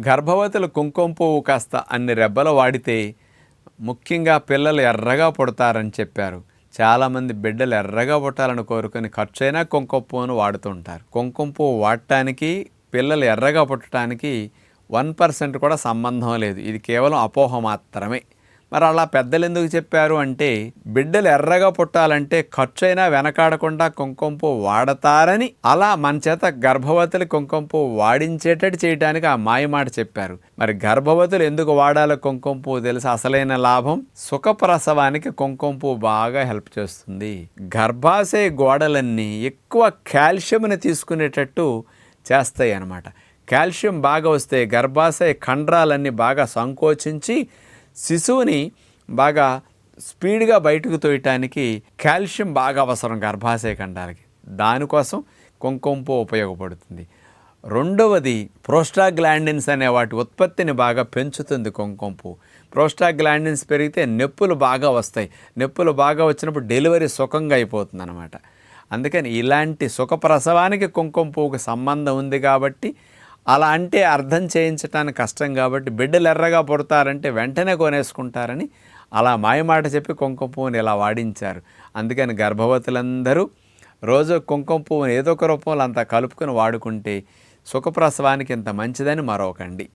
గర్భవతులు కుంకుమ పువ్వు కాస్త అన్ని రెబ్బలు వాడితే ముఖ్యంగా పిల్లలు ఎర్రగా పుడతారని చెప్పారు. చాలామంది బిడ్డలు ఎర్రగా పుట్టాలని కోరుకొని ఖర్చైనా కుంకుమ పువ్వును వాడుతుంటారు. కుంకుమ పువ్వు వాడటానికి పిల్లలు ఎర్రగా పుట్టడానికి 1% కూడా సంబంధం లేదు. ఇది కేవలం అపోహ మాత్రమే. మరి అలా పెద్దలు ఎందుకు చెప్పారు అంటే, బిడ్డలు ఎర్రగా పుట్టాలంటే ఖర్చైనా వెనకాడకుండా కుంకుమ పువ్వు వాడతారని, అలా మన చేత గర్భవతులు కుంకుమ పువ్వు వాడించేటట్టు చేయడానికి ఆ మాయమాట చెప్పారు. మరి గర్భవతులు ఎందుకు వాడాలి కుంకుమ పువ్వు తెలుసు? అసలైన లాభం, సుఖప్రసవానికి కుంకుమ పువ్వు బాగా హెల్ప్ చేస్తుంది. గర్భాశయ గోడలన్నీ ఎక్కువ కాల్షియంని తీసుకునేటట్టు చేస్తాయి అన్నమాట. కాల్షియం బాగా వస్తే గర్భాశయ కండరాలన్నీ బాగా సంకోచించి శిశువుని బాగా స్పీడ్గా బయటకు తోయటానికి కాల్షియం బాగా అవసరం గర్భాశయ కండరాలకి. దానికోసం కుంకుమ పువ్వు ఉపయోగపడుతుంది. రెండవది, ప్రోస్టాగ్లాండిన్స్ అనే వాటి ఉత్పత్తిని బాగా పెంచుతుంది కుంకుమ పువ్వు. ప్రోస్టాగ్లాండిన్స్ పెరిగితే నొప్పులు బాగా వస్తాయి. నొప్పులు బాగా వచ్చినప్పుడు డెలివరీ సుఖంగా అయిపోతుంది అన్నమాట. అందుకని ఇలాంటి సుఖప్రసవానికి కుంకుమ పువ్వుకి సంబంధం ఉంది కాబట్టి, అలా అంటే అర్థం చేయించడానికి కష్టం కాబట్టి, బిడ్డలు ఎర్రగా పుడతారంటే వెంటనే కొనేసుకుంటారని అలా మాయమాట చెప్పి కుంకుమ పువ్వుని ఇలా వాడించారు. అందుకని గర్భవతులందరూ రోజు కుంకుమ పువ్వుని ఏదో ఒక రూపంలో అంతా కలుపుకొని వాడుకుంటే సుఖప్రసవానికి ఇంత మంచిదని మరొకండి.